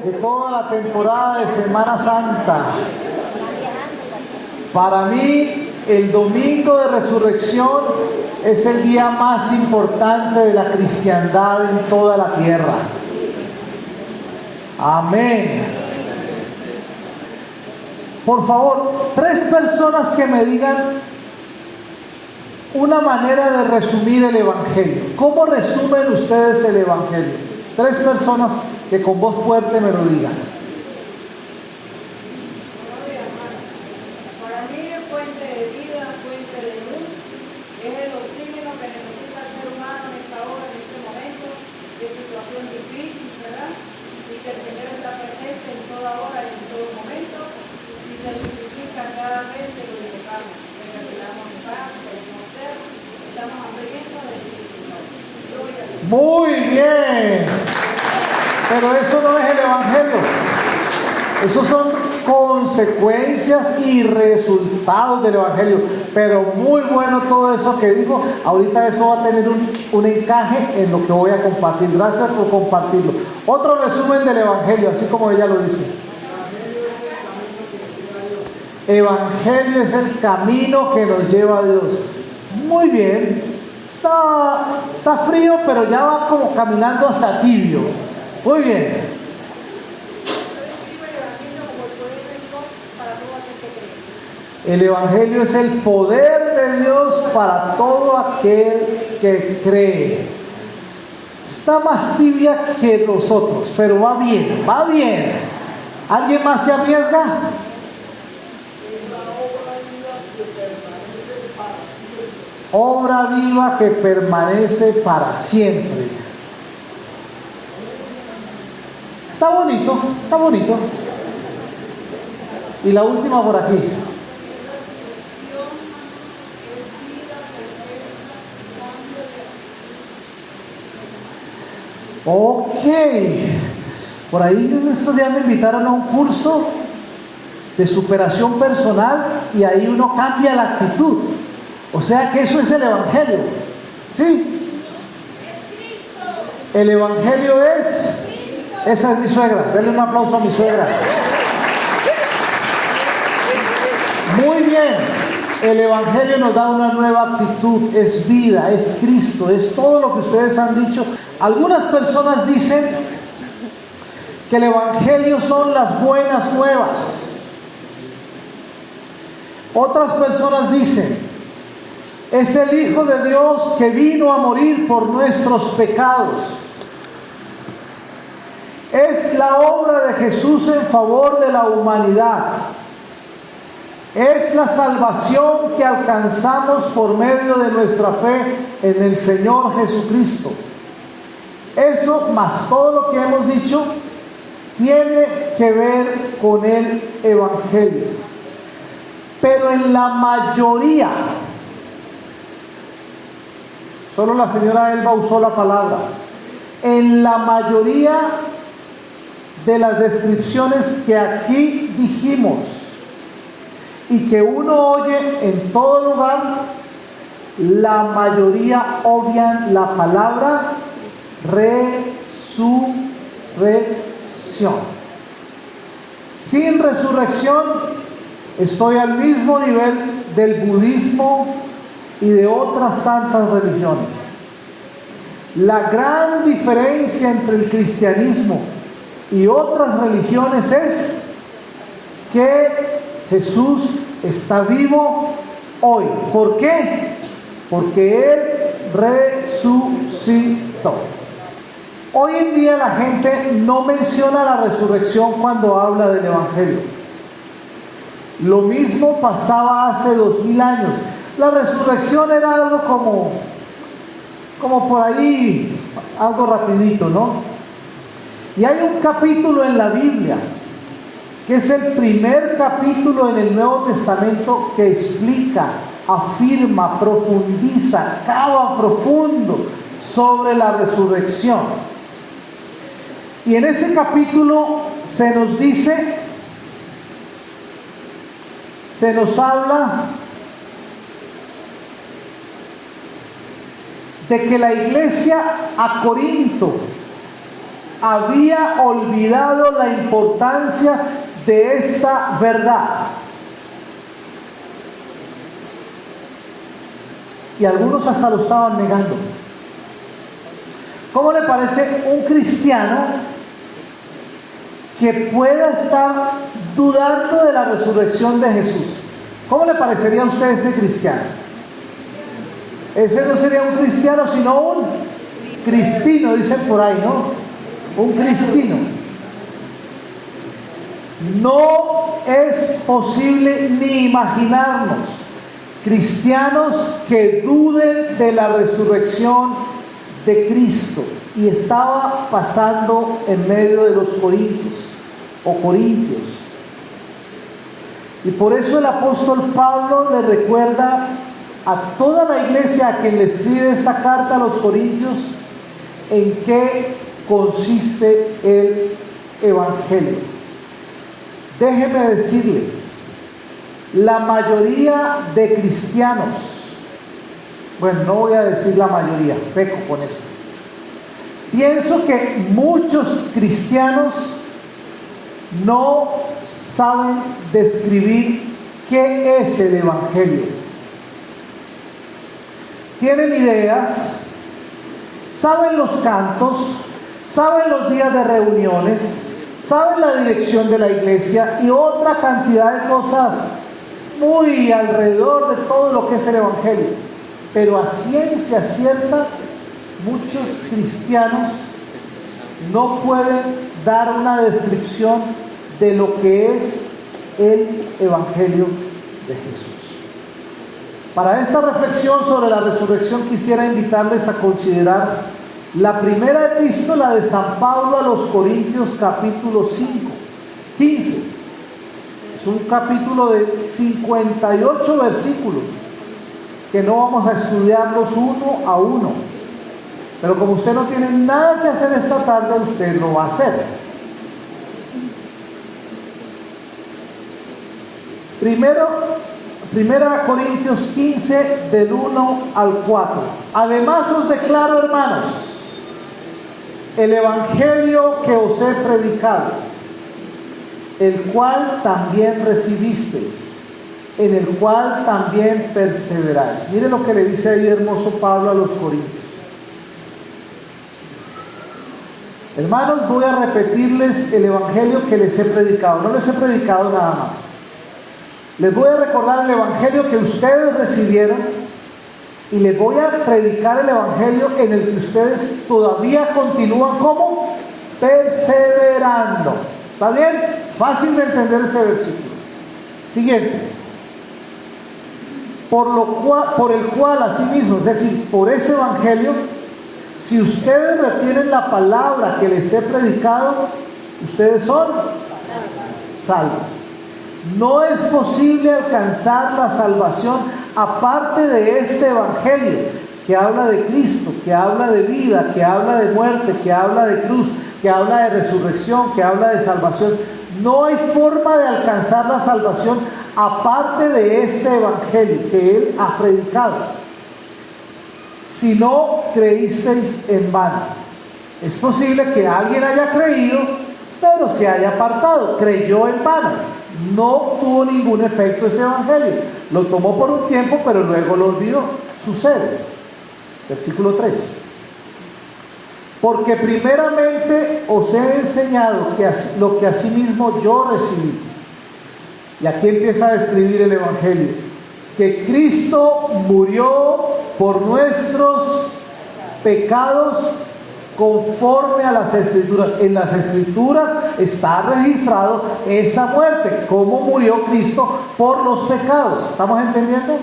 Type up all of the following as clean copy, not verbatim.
De toda la temporada de Semana Santa. Para mí, el domingo de resurrección es el día más importante de la cristiandad en toda la tierra. Amén. Por favor, 3 personas que me digan una manera de resumir el Evangelio. ¿Cómo resumen ustedes el Evangelio? 3 personas que con voz fuerte me lo digan. Para mí es fuente de vida, fuente de luz, es el oxígeno que necesita el ser humano en esta hora, en este momento de situación difícil, ¿verdad? Y que el Señor está presente en toda hora y en todo momento y se multiplica cada vez que lo invocamos. Necesitamos paz, queremos ser, estamos hambrientos de ti, Señor. Gloria a Dios. Muy bien. Pero eso no es el Evangelio. Esos son consecuencias y resultados del Evangelio. Pero muy bueno todo eso que digo. Ahorita eso va a tener un encaje en lo que voy a compartir. Gracias por compartirlo. Otro resumen del Evangelio, así como ella lo dice. Evangelio es el camino que nos lleva a Dios. Muy bien. Está frío, pero ya va como caminando hasta tibio. Muy bien. El Evangelio es el poder de Dios para todo aquel que cree. Está más tibia que nosotros, pero va bien, va bien. ¿Alguien más se arriesga? Obra viva que permanece para siempre. Está bonito, está bonito. Y la última por aquí. Ok. Por ahí en estos días me invitaron a un curso de superación personal y ahí uno cambia la actitud. O sea que eso es el Evangelio. ¿Sí? El Evangelio es... Esa es mi suegra. Denle un aplauso a mi suegra. Muy bien. El Evangelio nos da una nueva actitud. Es vida, es Cristo, es todo lo que ustedes han dicho. Algunas personas dicen que el Evangelio son las buenas nuevas. Otras personas dicen, es el Hijo de Dios que vino a morir por nuestros pecados. Es la obra de Jesús en favor de la humanidad. Es la salvación que alcanzamos por medio de nuestra fe en el Señor Jesucristo. Eso más todo lo que hemos dicho tiene que ver con el Evangelio. Pero en la mayoría, solo la señora Elba usó la palabra, en la mayoría de las descripciones que aquí dijimos y que uno oye en todo lugar, la mayoría obvian la palabra resurrección. Sin resurrección estoy al mismo nivel del budismo y de otras tantas religiones. La gran diferencia entre el cristianismo y otras religiones es que Jesús está vivo hoy. ¿Por qué? Porque Él resucitó. Hoy en día la gente no menciona la resurrección cuando habla del Evangelio. Lo mismo pasaba hace 2000 años. La resurrección era algo como por ahí, algo rapidito, ¿no? Y hay un capítulo en la Biblia, que es el primer capítulo en el Nuevo Testamento que explica, afirma, profundiza, cava profundo sobre la resurrección. Y en ese capítulo se nos dice, se nos habla de que la iglesia a Corinto había olvidado la importancia de esta verdad. Y algunos hasta lo estaban negando. ¿Cómo le parece un cristiano que pueda estar dudando de la resurrección de Jesús? ¿Cómo le parecería a usted ese cristiano? Ese no sería un cristiano, sino un cristino, dicen por ahí, ¿no? Un cristino. No es posible ni imaginarnos cristianos que duden de la resurrección de Cristo. Y estaba pasando en medio de los corintios. Y por eso el apóstol Pablo le recuerda a toda la iglesia a quien le escribe esta carta a los corintios en qué consiste el evangelio. Déjeme decirle, la mayoría de cristianos, bueno, no voy a decir la mayoría, peco con esto. Pienso que muchos cristianos no saben describir qué es el evangelio. Tienen ideas, saben los cantos, saben los días de reuniones, saben la dirección de la iglesia y otra cantidad de cosas muy alrededor de todo lo que es el evangelio. Pero a ciencia cierta, muchos cristianos no pueden dar una descripción de lo que es el evangelio de Jesús. Para esta reflexión sobre la resurrección quisiera invitarles a considerar la primera epístola de San Pablo a los Corintios, capítulo 15. Es un capítulo de 58 versículos que no vamos a estudiarlos uno a uno. Pero como usted no tiene nada que hacer esta tarde, usted lo va a hacer. Primera Corintios 15, del 1 al 4. Además os declaro, hermanos, el evangelio que os he predicado, el cual también recibisteis, en el cual también perseveráis. Mire lo que le dice ahí hermoso Pablo a los Corintios. Hermanos, voy a repetirles el evangelio que les he predicado. No les he predicado nada más. Les voy a recordar el evangelio que ustedes recibieron y les voy a predicar el evangelio en el que ustedes todavía continúan como perseverando. ¿Está bien? Fácil de entender ese versículo. Siguiente. Por el cual asimismo, es decir, por ese evangelio, si ustedes retienen la palabra que les he predicado, ustedes son salvos. No es posible alcanzar la salvación aparte de este evangelio que habla de Cristo, que habla de vida, que habla de muerte, que habla de cruz, que habla de resurrección, que habla de salvación. No hay forma de alcanzar la salvación aparte de este evangelio que Él ha predicado. Si no creísteis en vano. Es posible que alguien haya creído, pero se haya apartado, creyó en vano. No tuvo ningún efecto ese evangelio. Lo tomó por un tiempo, pero luego lo olvidó. Sucede. Versículo 3. Porque primeramente os he enseñado lo que asimismo yo recibí. Y aquí empieza a describir el evangelio. Que Cristo murió por nuestros pecados conforme a las Escrituras. En las Escrituras está registrado esa muerte, cómo murió Cristo por los pecados. ¿Estamos entendiendo?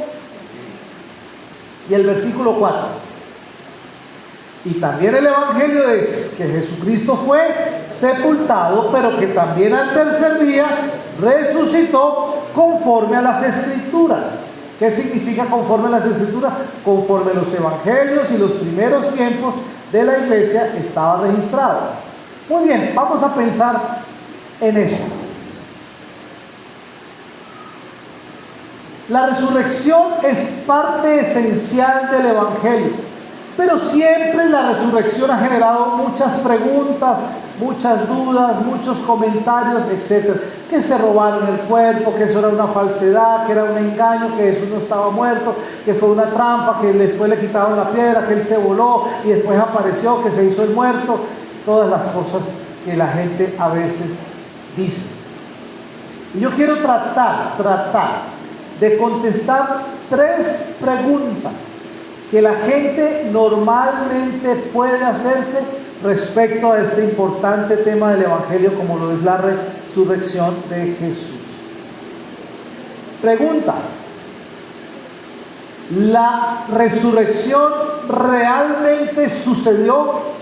Y el versículo 4. Y también el evangelio es que Jesucristo fue sepultado, pero que también al tercer día resucitó conforme a las Escrituras. ¿Qué significa conforme a las Escrituras? Conforme los evangelios y los primeros tiempos de la iglesia estaba registrado. Muy bien, vamos a pensar en eso. La resurrección es parte esencial del evangelio. Pero siempre la resurrección ha generado muchas preguntas, muchas dudas, muchos comentarios, etc. Que se robaron el cuerpo, que eso era una falsedad, que era un engaño, que Jesús no estaba muerto, que fue una trampa, que después le quitaron la piedra, que Él se voló y después apareció, que se hizo el muerto. Todas las cosas que la gente a veces dice. Y yo quiero tratar de contestar 3 preguntas que la gente normalmente puede hacerse respecto a este importante tema del Evangelio, como lo es la resurrección de Jesús. Pregunta: ¿la resurrección realmente sucedió?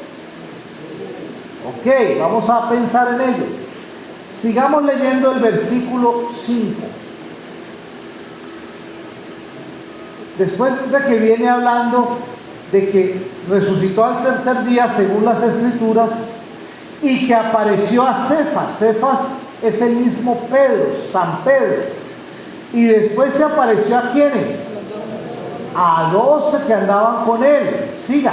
Ok, vamos a pensar en ello. Sigamos leyendo el versículo 5. Después de que viene hablando de que resucitó al tercer día según las Escrituras y que apareció a Cefas. Cefas es el mismo Pedro, San Pedro. Y después se apareció a ¿quiénes? A 12 que andaban con él. Siga.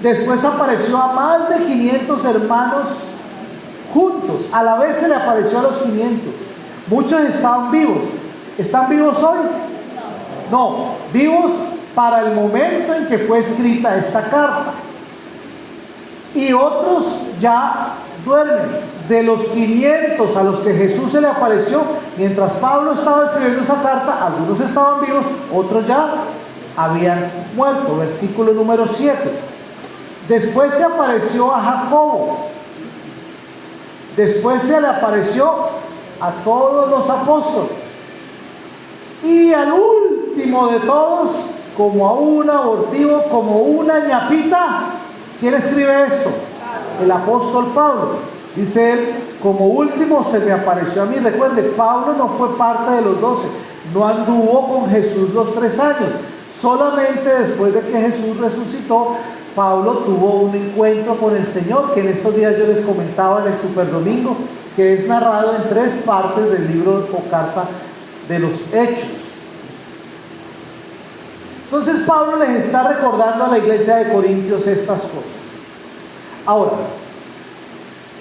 Después apareció a más de 500 hermanos juntos. A la vez se le apareció a los 500. Muchos estaban vivos. ¿Están vivos hoy? No, vivos para el momento en que fue escrita esta carta. Y otros ya duermen. De los 500 a los que Jesús se le apareció, mientras Pablo estaba escribiendo esa carta, algunos estaban vivos, otros ya habían muerto. Versículo número 7. Después se apareció a Jacobo. Después se le apareció a todos los apóstoles. Y al último de todos, como a un abortivo, como una ñapita, ¿quién escribe esto? El apóstol Pablo. Dice él: como último se me apareció a mí. Recuerde, Pablo no fue parte de los 12, no anduvo con Jesús los 3 años. Solamente después de que Jesús resucitó, Pablo tuvo un encuentro con el Señor, que en estos días yo les comentaba en el Super Domingo, que es narrado en 3 partes del libro o carta de los Hechos. Entonces Pablo les está recordando a la iglesia de Corintios estas cosas. Ahora,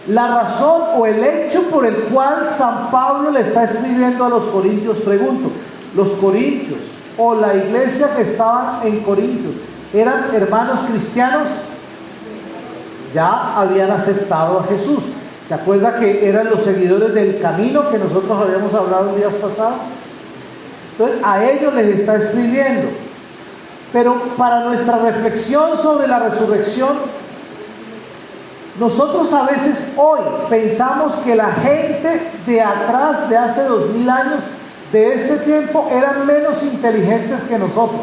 la razón o el hecho por el cual San Pablo le está escribiendo a los corintios, pregunto, ¿los corintios o la iglesia que estaba en Corintios eran hermanos cristianos? Ya habían aceptado a Jesús. ¿Se acuerda que eran los seguidores del camino que nosotros habíamos hablado en días pasados? Entonces a ellos les está escribiendo. Pero para nuestra reflexión sobre la resurrección, nosotros a veces hoy pensamos que la gente de atrás, de hace 2000 años, de este tiempo, eran menos inteligentes que nosotros,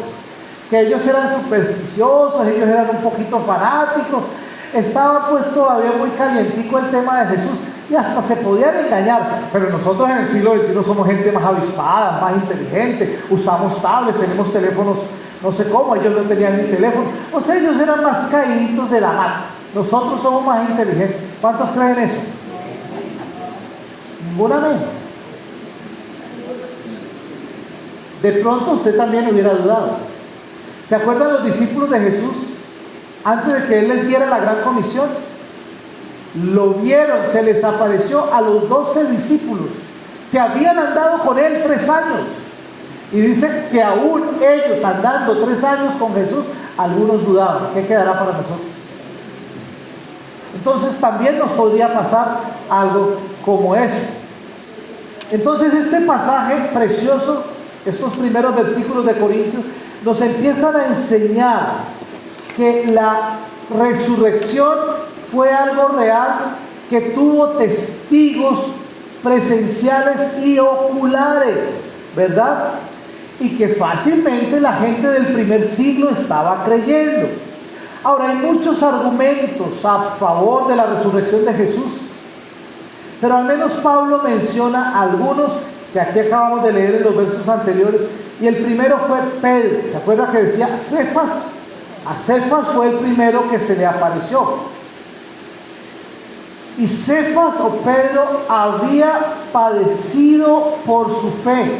que ellos eran supersticiosos, ellos eran un poquito fanáticos, estaba pues todavía muy calientico el tema de Jesús y hasta se podían engañar. Pero nosotros en el siglo XXI somos gente más avispada, más inteligente, usamos tablets, tenemos teléfonos, no sé cómo, ellos no tenían ni teléfono, o sea, ellos eran más caíditos de la mata. Nosotros somos más inteligentes. ¿Cuántos creen eso? Ninguna menos. De pronto usted también hubiera dudado. ¿Se acuerdan los discípulos de Jesús? Antes de que Él les diera la gran comisión, lo vieron, se les apareció a los 12 discípulos que habían andado con Él 3 años. Y dice que aún ellos andando 3 años con Jesús, algunos dudaban. ¿Qué quedará para nosotros? Entonces también nos podría pasar algo como eso. Entonces este pasaje precioso, estos primeros versículos de Corintios, nos empiezan a enseñar que la resurrección fue algo real, que tuvo testigos presenciales y oculares, ¿verdad? Y que fácilmente la gente del primer siglo estaba creyendo. Ahora, hay muchos argumentos a favor de la resurrección de Jesús, pero al menos Pablo menciona algunos que aquí acabamos de leer en los versos anteriores, y el primero fue Pedro. ¿Se acuerda que decía Cefas? A Cefas fue el primero que se le apareció. Y Cefas o Pedro había padecido por su fe,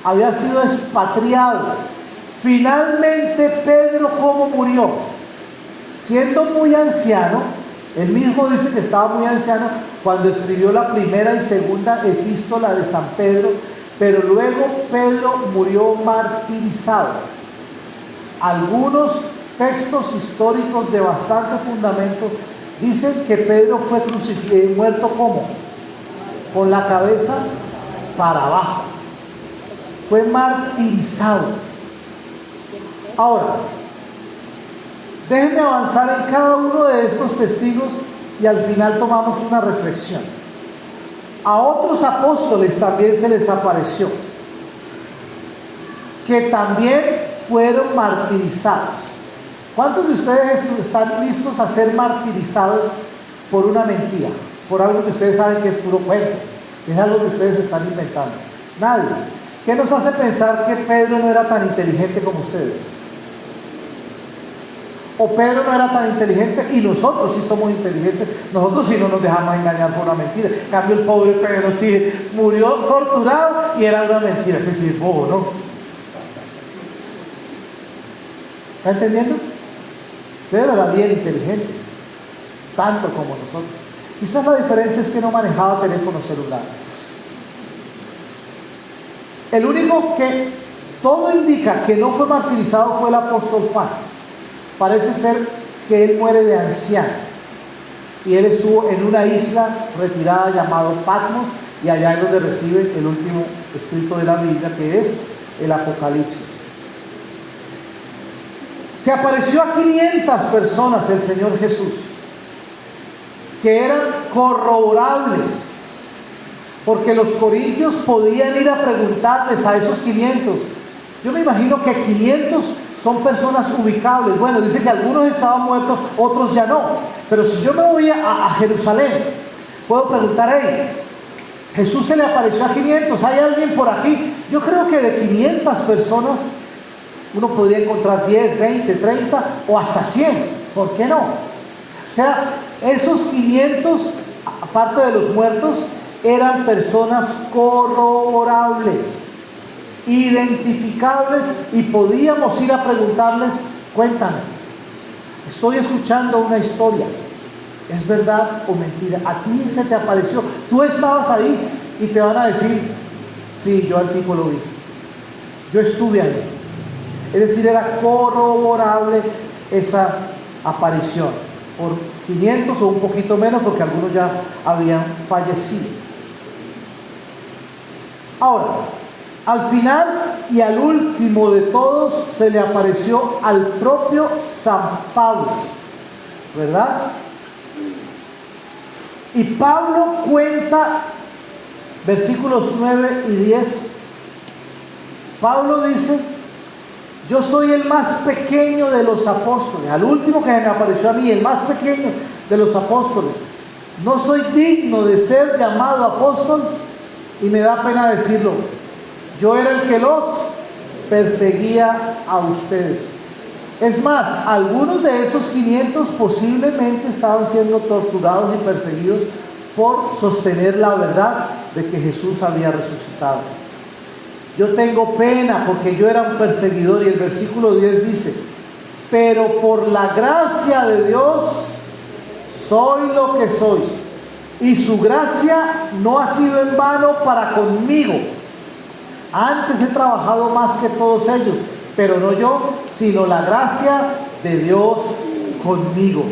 había sido expatriado, Finalmente Pedro, ¿cómo murió? Siendo muy anciano. Él mismo dice que estaba muy anciano cuando escribió la primera y segunda epístola de San Pedro, pero luego Pedro murió martirizado. Algunos textos históricos de bastante fundamento dicen que Pedro fue muerto ¿cómo? Con la cabeza para abajo. Fue martirizado. Ahora, déjenme avanzar en cada uno de estos testigos y al final tomamos una reflexión. A otros apóstoles también se les apareció, que también fueron martirizados. ¿Cuántos de ustedes están listos a ser martirizados por una mentira? Por algo que ustedes saben que es puro cuento, que es algo que ustedes están inventando. Nadie. ¿Qué nos hace pensar que Pedro no era tan inteligente como ustedes? O Pedro no era tan inteligente y nosotros sí somos inteligentes. Nosotros sí no nos dejamos engañar por una mentira. En cambio el pobre Pedro sí murió torturado y era una mentira. Ese sí es bobo, ¿no? ¿Está entendiendo? Pedro era bien inteligente, tanto como nosotros. Quizás la diferencia es que no manejaba teléfono celular. El único que todo indica que no fue martirizado fue el apóstol Juan. Parece ser que él muere de anciano y él estuvo en una isla retirada llamada Patmos, y allá es donde recibe el último escrito de la Biblia, que es el Apocalipsis. Se apareció a 500 personas el Señor Jesús, que eran corroborables, porque los corintios podían ir a preguntarles a esos 500. Yo me imagino que 500 son personas ubicables. Bueno, dice que algunos estaban muertos, otros ya no. Pero si yo me voy a Jerusalén, puedo preguntar, Jesús se le apareció a 500, ¿hay alguien por aquí? Yo creo que de 500 personas uno podría encontrar 10, 20, 30 o hasta 100. ¿Por qué no? O sea, esos 500, aparte de los muertos, eran personas corroborables, identificables, y podíamos ir a preguntarles: cuéntame, estoy escuchando una historia, ¿es verdad o mentira? A ti se te apareció, tú estabas ahí, y te van a decir: sí, yo al tipo lo vi, yo estuve ahí. Es decir, era corroborable esa aparición por 500 o un poquito menos, porque algunos ya habían fallecido. Ahora, al final y al último de todos se le apareció al propio San Pablo, ¿verdad? Y Pablo cuenta, versículos 9 y 10, Pablo dice: yo soy el más pequeño de los apóstoles, al último que me apareció a mí, el más pequeño de los apóstoles. No soy digno de ser llamado apóstol, y me da pena decirlo, yo era el que los perseguía a ustedes. Es más, algunos de esos 500 posiblemente estaban siendo torturados y perseguidos por sostener la verdad de que Jesús había resucitado. Yo tengo pena porque yo era un perseguidor, y el versículo 10 dice: pero por la gracia de Dios soy lo que soy, y su gracia no ha sido en vano para conmigo. Antes he trabajado más que todos ellos, pero no yo, sino la gracia de Dios conmigo.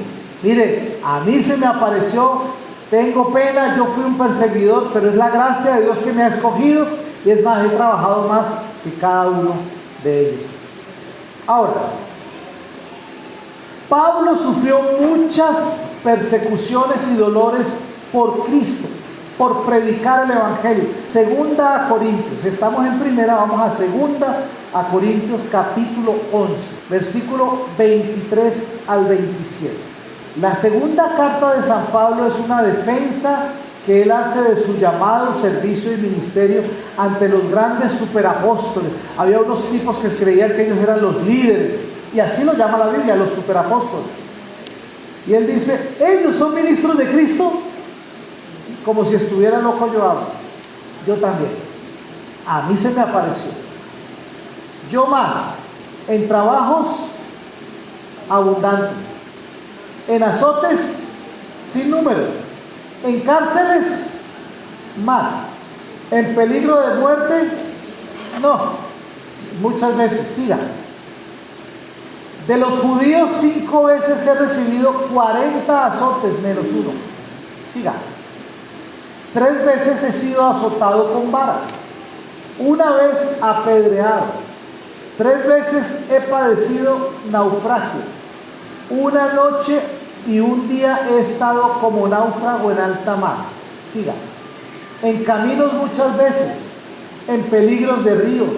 Mire, a mí se me apareció, tengo pena, yo fui un perseguidor, pero es la gracia de Dios que me ha escogido, y es más, he trabajado más que cada uno de ellos. Ahora, Pablo sufrió muchas persecuciones y dolores por Cristo, por predicar el Evangelio. Segunda a Corintios, estamos en primera, vamos a segunda a Corintios capítulo 11, versículo 23 al 27. La segunda carta de San Pablo es una defensa que él hace de su llamado, servicio y ministerio ante los grandes superapóstoles. Había unos tipos que creían que ellos eran los líderes, y así lo llama la Biblia, los superapóstoles. Y él dice: ellos son ministros de Cristo. Como si estuviera loco yo hablo. Yo también. A mí se me apareció. Yo más. en trabajos abundante, en azotes sin número, en cárceles más, en peligro de muerte no, muchas veces. Siga. De los judíos 5 veces he recibido 40 azotes menos uno. Siga. 3 veces he sido azotado con varas, 1 vez apedreado, 3 veces he padecido naufragio, 1 noche y 1 día he estado como náufrago en alta mar. Siga. En caminos muchas veces, en peligros de ríos,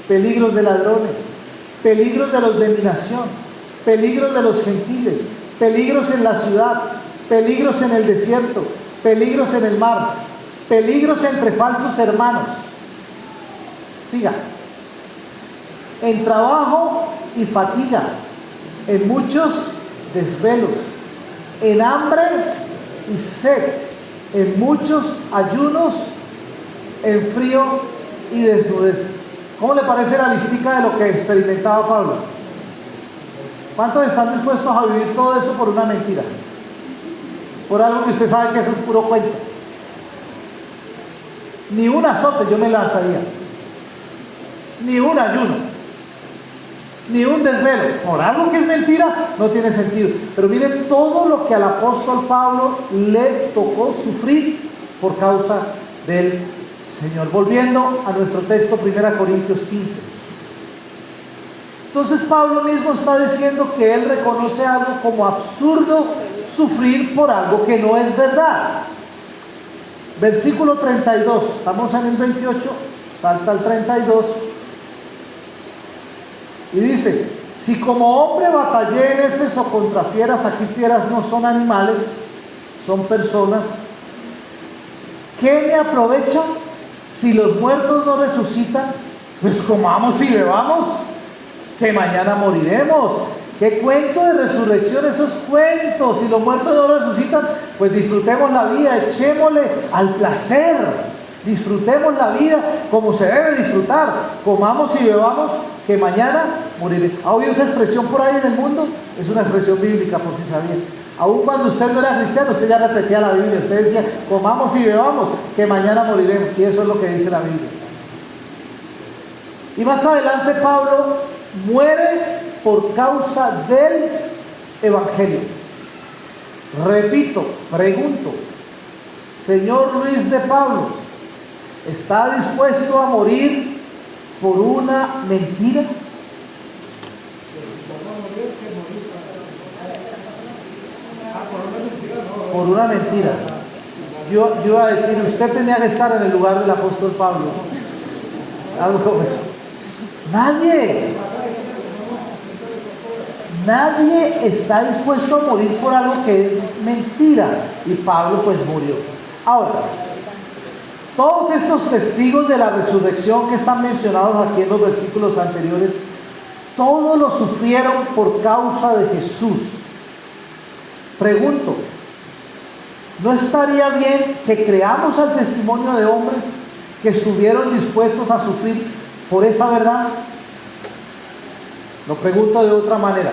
peligros de ladrones, peligros de los de mi nación, peligros de los gentiles, peligros en la ciudad, peligros en el desierto, peligros en el mar, peligros entre falsos hermanos. Siga. En trabajo y fatiga, en muchos desvelos, en hambre y sed, en muchos ayunos, en frío y desnudez. ¿Cómo le parece la listica de lo que experimentaba Pablo? ¿Cuántos están dispuestos a vivir todo eso por una mentira? Por algo que usted sabe que eso es puro cuento. Ni un azote yo me lanzaría, ni un ayuno, ni un desvelo. Por algo que es mentira, no tiene sentido. Pero miren todo lo que al apóstol Pablo le tocó sufrir por causa del Señor. Volviendo a nuestro texto, 1 Corintios 15. Entonces Pablo mismo está diciendo que él reconoce algo como absurdo, sufrir por algo que no es verdad. Versículo 32, estamos en el 28, salta al 32 y dice: si como hombre batallé en Éfeso contra fieras, aquí fieras no son animales, son personas. ¿Qué me aprovecha si los muertos no resucitan? Pues comamos y bebamos, que mañana moriremos. ¿Qué cuento de resurrección esos cuentos? Si los muertos no resucitan, pues disfrutemos la vida, echémosle al placer, disfrutemos la vida como se debe disfrutar, comamos y bebamos, que mañana moriremos. ¿Ha oído esa expresión por ahí en el mundo? Es una expresión bíblica, por si sabía. Aún cuando usted no era cristiano, usted ya repetía la Biblia, usted decía, comamos y bebamos, que mañana moriremos, y eso es lo que dice la Biblia. Y más adelante Pablo muere por causa del Evangelio. Repito, pregunto, señor Luis de Pablo, ¿está dispuesto a morir por una mentira? Por una mentira. Yo iba a decir, usted tenía que estar en el lugar del apóstol Pablo. Algo como eso. Nadie está dispuesto a morir por algo que es mentira. Y Pablo pues murió. Ahora, todos estos testigos de la resurrección que están mencionados aquí en los versículos anteriores, todos lo sufrieron por causa de Jesús. Pregunto, ¿no estaría bien que creamos al testimonio de hombres que estuvieron dispuestos a sufrir por esa verdad? Lo pregunto de otra manera.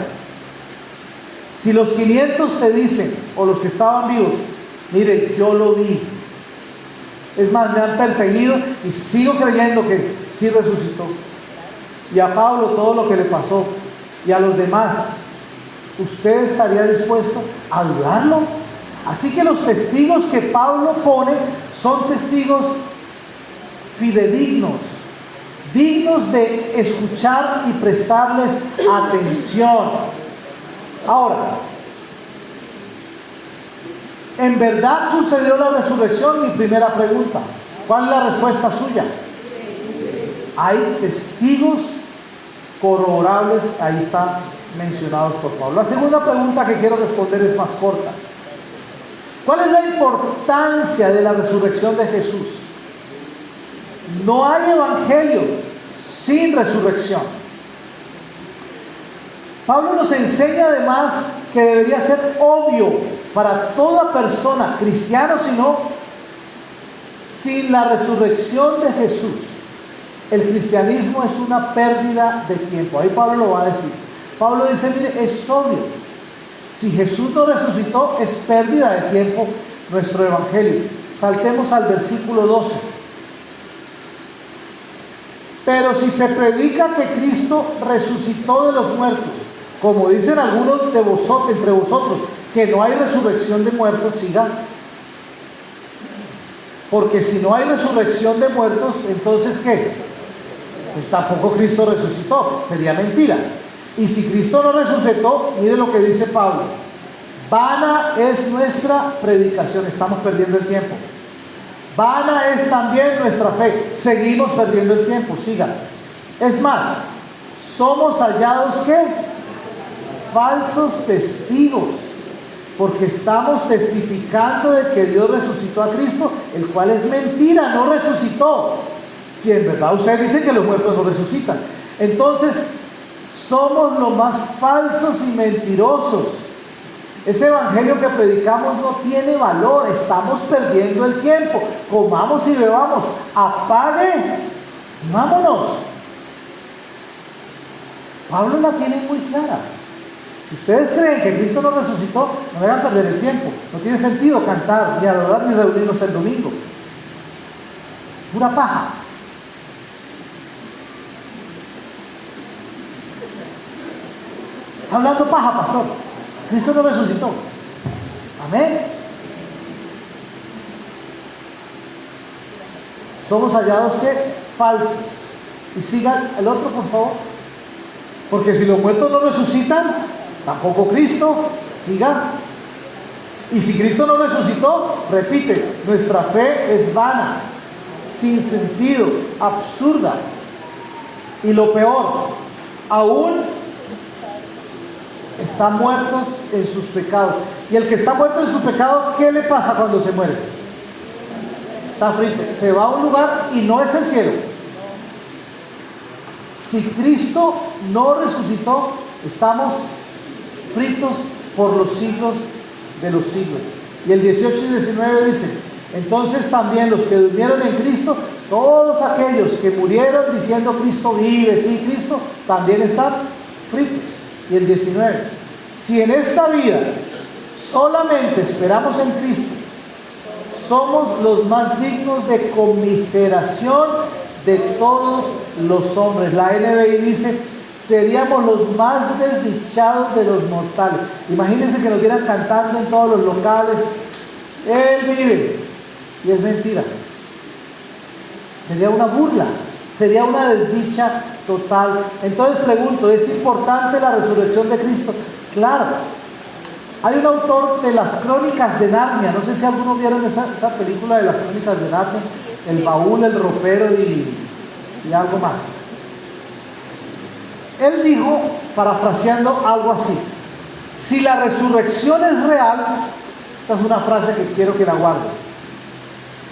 Si los 500 te dicen, o los que estaban vivos, miren, yo lo vi, es más, me han perseguido y sigo creyendo que sí resucitó, y a Pablo todo lo que le pasó, y a los demás, ¿usted estaría dispuesto a dudarlo? Así que los testigos que Pablo pone son testigos fidedignos, dignos de escuchar y prestarles atención. Ahora, ¿en verdad sucedió la resurrección? Mi primera pregunta. ¿Cuál es la respuesta suya? Hay testigos corroborables, ahí están mencionados por Pablo. La segunda pregunta que quiero responder es más corta. ¿Cuál es la importancia de la resurrección de Jesús? No hay evangelio sin resurrección. Pablo nos enseña además que debería ser obvio para toda persona, cristiano si no, sin la resurrección de Jesús, el cristianismo es una pérdida de tiempo. Ahí Pablo lo va a decir. Pablo dice, mire, es obvio, si Jesús no resucitó, es pérdida de tiempo nuestro evangelio. Saltemos al versículo 12. Pero si se predica que Cristo resucitó de los muertos, como dicen algunos de vosotros, entre vosotros, que no hay resurrección de muertos, sigan. Porque si no hay resurrección de muertos, entonces ¿qué? Pues tampoco Cristo resucitó, sería mentira. Y si Cristo no resucitó, mire lo que dice Pablo: vana es nuestra predicación. Estamos perdiendo el tiempo. Vana es también nuestra fe. Seguimos perdiendo el tiempo. Sigan. Es más, somos hallados ¿qué? Falsos testigos, porque estamos testificando de que Dios resucitó a Cristo, el cual es mentira, no resucitó. Si en verdad ustedes dicen que los muertos no resucitan, entonces somos los más falsos y mentirosos. Ese evangelio que predicamos no tiene valor, estamos perdiendo el tiempo. Comamos y bebamos, apague, vámonos. Pablo la tiene muy clara. Si ustedes creen que Cristo no resucitó, no me hagan perder el tiempo. No tiene sentido cantar, ni adorar, ni reunirnos el domingo. Pura paja. Está hablando paja, pastor. Cristo no resucitó. Amén. Somos hallados ¿qué? Falsos. Y sigan el otro, por favor. Porque si los muertos no resucitan, tampoco Cristo. Sigan. Y si Cristo no resucitó, repite, nuestra fe es vana, sin sentido, absurda. Y lo peor, aún están muertos en sus pecados. Y el que está muerto en sus pecados, ¿qué le pasa cuando se muere? Está frito. Se va a un lugar y no es el cielo. Si Cristo no resucitó, estamos fritos por los siglos de los siglos. Y el 18 y 19 dice: entonces también los que durmieron en Cristo, todos aquellos que murieron diciendo Cristo vive, sí, Cristo, también están fritos. Y el 19: si en esta vida solamente esperamos en Cristo, somos los más dignos de conmiseración de todos los hombres. La NBI dice: seríamos los más desdichados de los mortales. Imagínense que nos vieran cantando en todos los locales, Él vive, y es mentira. Sería una burla, sería una desdicha total. Entonces pregunto, ¿es importante la resurrección de Cristo? Claro. Hay un autor de las Crónicas de Narnia, no sé si algunos vieron esa película de las Crónicas de Narnia, el baúl, el ropero y algo más. Él dijo, parafraseando, algo así: si la resurrección es real, esta es una frase que quiero que la guarden,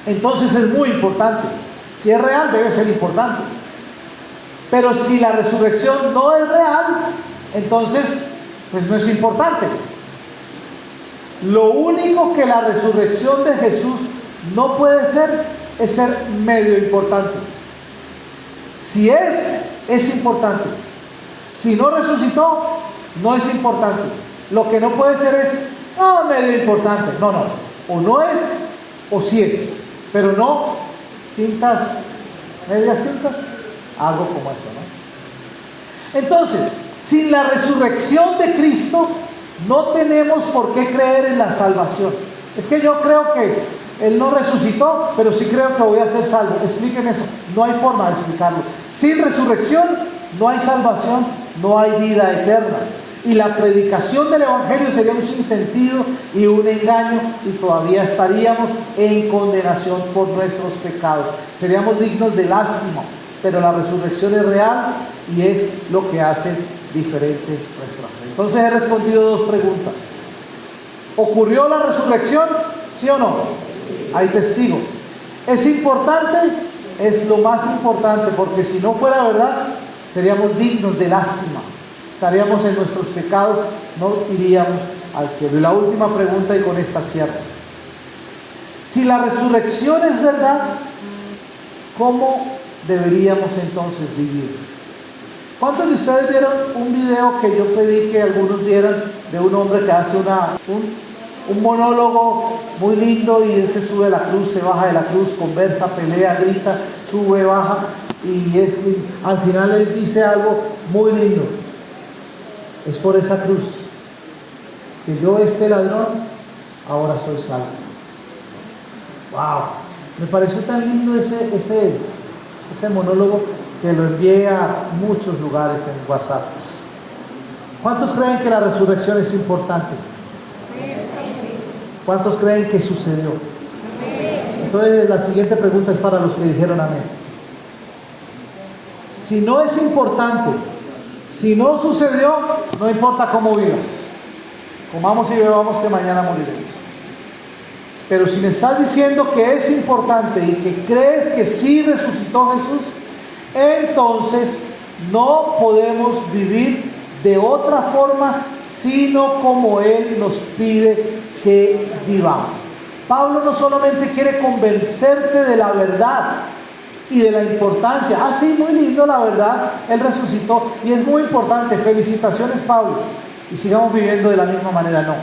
entonces es muy importante. Si es real, debe ser importante. Pero si la resurrección no es real, entonces pues no es importante. Lo único que la resurrección de Jesús no puede ser es ser medio importante. Si es importante. Si no resucitó, no es importante. Lo que no puede ser es medio importante. No. O no es, o sí es. Pero no medias tintas, algo como eso, ¿no? Entonces, sin la resurrección de Cristo, no tenemos por qué creer en la salvación. Es que yo creo que Él no resucitó, pero sí creo que voy a ser salvo. Expliquen eso. No hay forma de explicarlo. Sin resurrección no hay salvación, no hay vida eterna. Y la predicación del Evangelio sería un sinsentido y un engaño, y todavía estaríamos en condenación por nuestros pecados. Seríamos dignos de lástima, pero la resurrección es real y es lo que hace diferente nuestra fe. Entonces he respondido dos preguntas. ¿Ocurrió la resurrección? ¿Sí o no? Hay testigos. ¿Es importante? Es lo más importante, porque si no fuera verdad, seríamos dignos de lástima. Estaríamos en nuestros pecados, no iríamos al cielo. Y la última pregunta, y con esta cierro: si la resurrección es verdad, ¿cómo deberíamos entonces vivir. ¿Cuántos de ustedes vieron un video que yo pedí que algunos vieran de un hombre que hace un monólogo muy lindo y él se sube a la cruz, se baja de la cruz, conversa, pelea, grita, sube, baja y al final él dice algo muy lindo? Es por esa cruz que yo, este ladrón, ahora soy salvo. ¡Wow! Me pareció tan lindo ese monólogo que lo envié a muchos lugares en WhatsApp. ¿Cuántos creen que la resurrección es importante? ¿Cuántos creen que sucedió? Entonces la siguiente pregunta es para los que dijeron amén. Si no es importante, si no sucedió, no importa cómo vivas. Comamos y bebamos que mañana moriremos. Pero si me estás diciendo que es importante y que crees que sí resucitó Jesús, entonces no podemos vivir de otra forma sino como Él nos pide que vivamos. Pablo no solamente quiere convencerte de la verdad y de la importancia. Sí, muy lindo la verdad, Él resucitó y es muy importante, felicitaciones Pablo, y sigamos viviendo de la misma manera. No,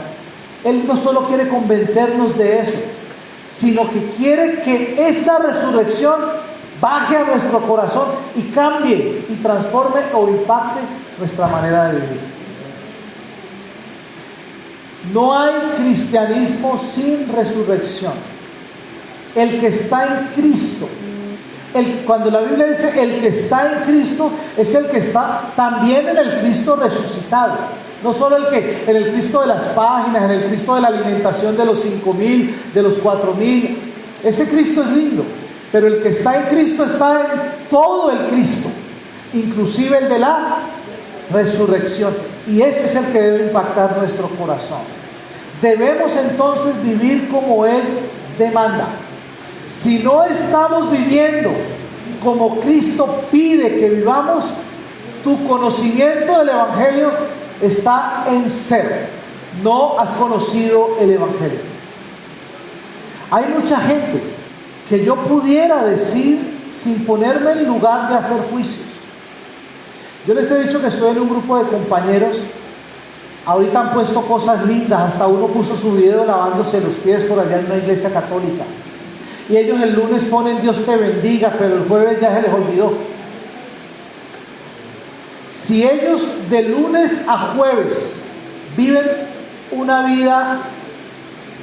Él no solo quiere convencernos de eso, sino que quiere que esa resurrección baje a nuestro corazón y cambie y transforme o impacte nuestra manera de vivir. No hay cristianismo sin resurrección. El que está en Cristo, cuando la Biblia dice el que está en Cristo, es el que está también en el Cristo resucitado. No solo en el Cristo de las páginas, en el Cristo de la alimentación de los 5,000, de los 4,000. Ese Cristo es lindo, pero el que está en Cristo está en todo el Cristo, inclusive el de la resurrección. Y ese es el que debe impactar nuestro corazón. Debemos entonces vivir como Él demanda. Si no estamos viviendo como Cristo pide que vivamos, tu conocimiento del Evangelio está en cero. No has conocido el Evangelio. Hay mucha gente que yo pudiera decir sin ponerme en lugar de hacer juicios. Yo les he dicho que estoy en un grupo de compañeros. Ahorita han puesto cosas lindas, hasta uno puso su video lavándose los pies por allá en una iglesia católica. Y ellos el lunes ponen Dios te bendiga, pero el jueves ya se les olvidó. Si ellos de lunes a jueves viven una vida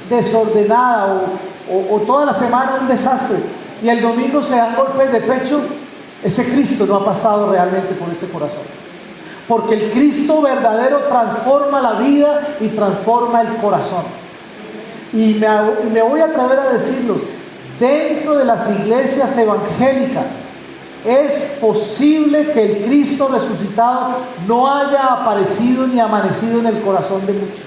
desordenada o toda la semana un desastre y el domingo se dan golpes de pecho, ese Cristo no ha pasado realmente por ese corazón. Porque el Cristo verdadero transforma la vida y transforma el corazón. Y me voy a atrever a decirlos, dentro de las iglesias evangélicas es posible que el Cristo resucitado no haya aparecido ni amanecido en el corazón de muchos.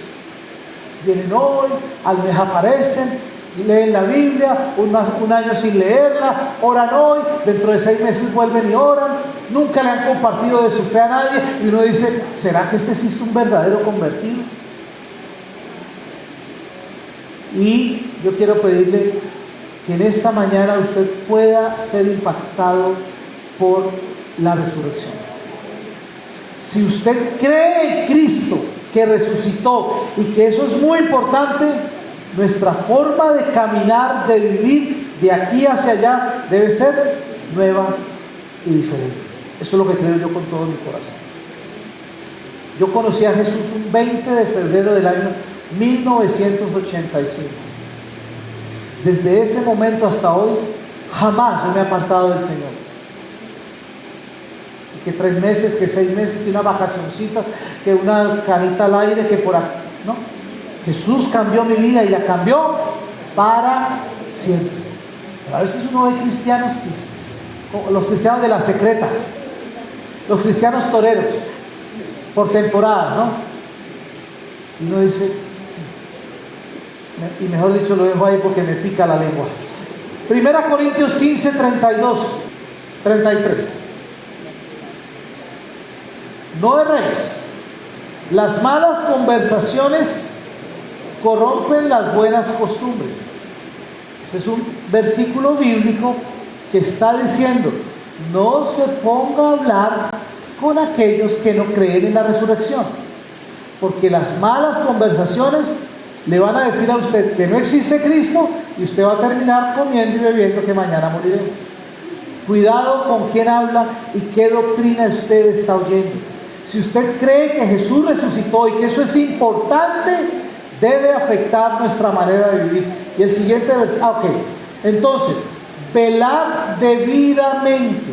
Vienen hoy, al mes aparecen, leen la Biblia, un año sin leerla, oran hoy, dentro de 6 meses vuelven y oran, nunca le han compartido de su fe a nadie, y uno dice, ¿será que este sí es un verdadero convertido? Y yo quiero pedirle que en esta mañana usted pueda ser impactado por la resurrección. Si usted cree en Cristo que resucitó y que eso es muy importante, nuestra forma de caminar, de vivir de aquí hacia allá debe ser nueva y diferente. Eso es lo que creo yo con todo mi corazón. Yo conocí a Jesús un 20 de febrero del año 1985. Desde ese momento hasta hoy, jamás yo me he apartado del Señor. Y que 3 meses, que 6 meses, que una vacacioncita, que una canita al aire, que por aquí, ¿no? Jesús cambió mi vida y la cambió para siempre. Pero a veces uno ve cristianos, los cristianos de la secreta, los cristianos toreros, por temporadas, ¿no? Y uno dice, y mejor dicho lo dejo ahí porque me pica la lengua. 1 Corintios 15, 32, 33. No erréis, las malas conversaciones corrompen las buenas costumbres. Ese es un versículo bíblico que está diciendo, no se ponga a hablar con aquellos que no creen en la resurrección, porque las malas conversaciones le van a decir a usted que no existe Cristo y usted va a terminar comiendo y bebiendo que mañana moriremos. Cuidado con quién habla y qué doctrina usted está oyendo. Si usted cree que Jesús resucitó y que eso es importante, debe afectar nuestra manera de vivir. Y el siguiente versículo, entonces, velad debidamente.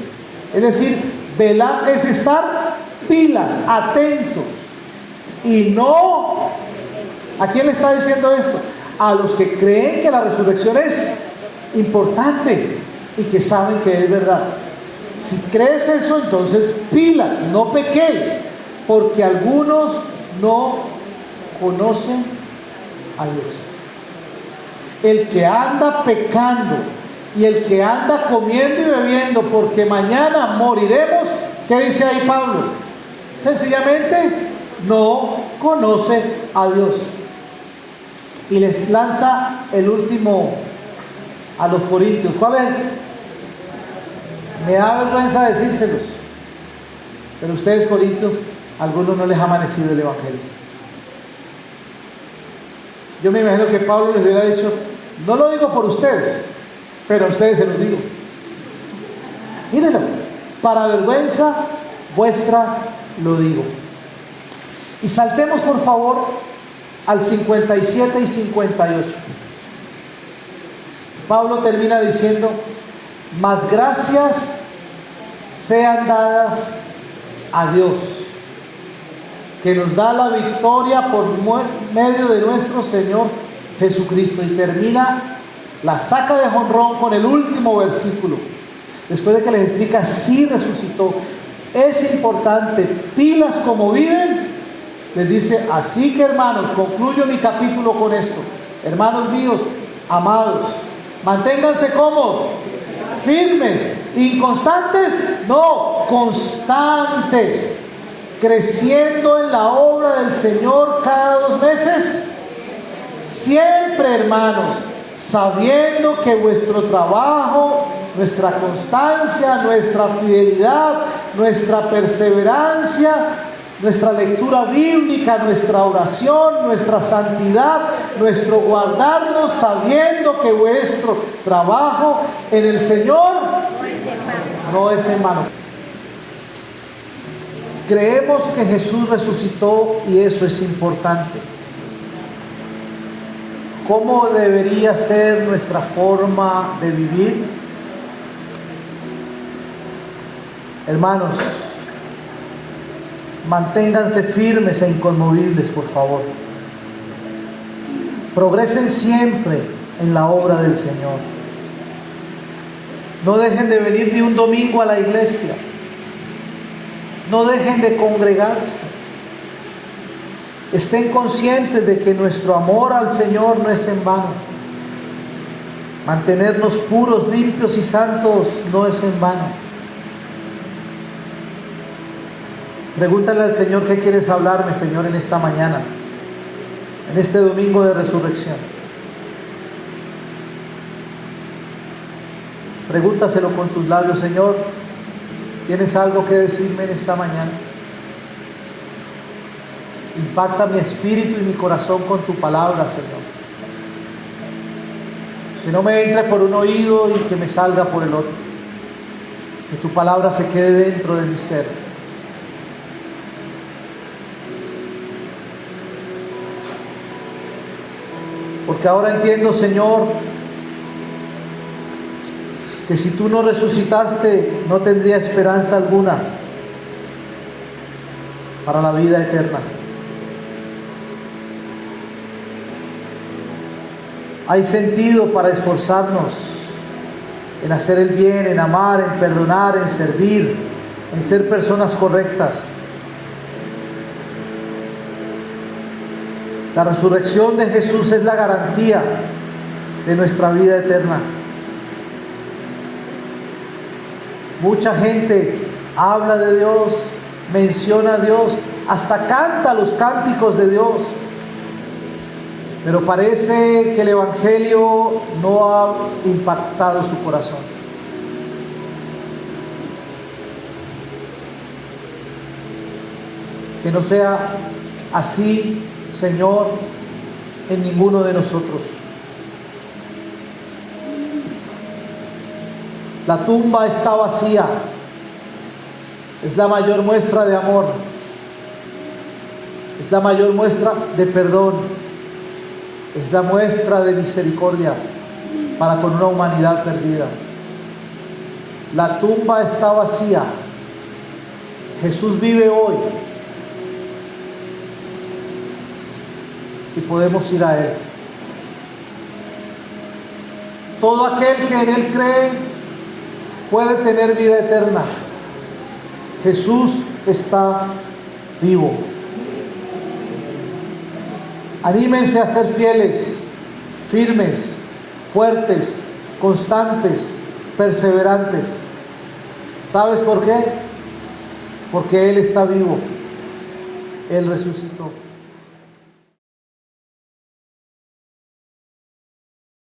Es decir, velar es estar pilas, atentos. Y no, ¿a quién le está diciendo esto? A los que creen que la resurrección es importante y que saben que es verdad. Si crees eso, entonces pilas, no pequéis, porque algunos no conocen a Dios. El que anda pecando y el que anda comiendo y bebiendo porque mañana moriremos, ¿qué dice ahí Pablo? Sencillamente no conoce a Dios. Y les lanza el último a los corintios. ¿Cuál es? Me da vergüenza decírselos, pero ustedes, corintios, a algunos no les ha amanecido el evangelio. Yo me imagino que Pablo les hubiera dicho: no lo digo por ustedes, pero a ustedes se los digo. Mírenlo, para vergüenza vuestra lo digo. Y saltemos por favor al 57 y 58. Pablo termina diciendo: mas gracias sean dadas a Dios, que nos da la victoria por medio de nuestro Señor Jesucristo. Y termina, la saca de jonrón con el último versículo. Después de que les explica si resucitó, es importante, pilas como viven, les dice: así que hermanos, concluyo mi capítulo con esto. Hermanos míos, amados, manténganse como firmes, inconstantes, no, constantes, creciendo en la obra del Señor cada 2 meses, siempre, hermanos, sabiendo que vuestro trabajo, nuestra constancia, nuestra fidelidad, nuestra perseverancia, nuestra lectura bíblica, nuestra oración, nuestra santidad, nuestro guardarnos, sabiendo que vuestro trabajo en el Señor no es en vano. Creemos que Jesús resucitó y eso es importante. ¿Cómo debería ser nuestra forma de vivir? Hermanos, manténganse firmes e inconmovibles, por favor. Progresen siempre en la obra del Señor. No dejen de venir ni un domingo a la iglesia. No dejen de congregarse. Estén conscientes de que nuestro amor al Señor no es en vano. Mantenernos puros, limpios y santos no es en vano. Pregúntale al Señor: ¿qué quieres hablarme, Señor, en esta mañana? En este domingo de resurrección. Pregúntaselo con tus labios: Señor, ¿tienes algo que decirme en esta mañana? Impacta mi espíritu y mi corazón con tu palabra, Señor. Que no me entre por un oído y que me salga por el otro. Que tu palabra se quede dentro de mi ser. Porque ahora entiendo, Señor, que si tú no resucitaste, no tendría esperanza alguna para la vida eterna. Hay sentido para esforzarnos en hacer el bien, en amar, en perdonar, en servir, en ser personas correctas. La resurrección de Jesús es la garantía de nuestra vida eterna. Mucha gente habla de Dios, menciona a Dios, hasta canta los cánticos de Dios, pero parece que el Evangelio no ha impactado su corazón. Que no sea así, Señor, en ninguno de nosotros. La tumba está vacía. Es la mayor muestra de amor. Es la mayor muestra de perdón. Es la muestra de misericordia para con una humanidad perdida. La tumba está vacía. Jesús vive hoy. Y podemos ir a Él. Todo aquel que en Él cree puede tener vida eterna. Jesús está vivo. Anímense a ser fieles, firmes, fuertes, constantes, perseverantes. ¿Sabes por qué? Porque Él está vivo. Él resucitó.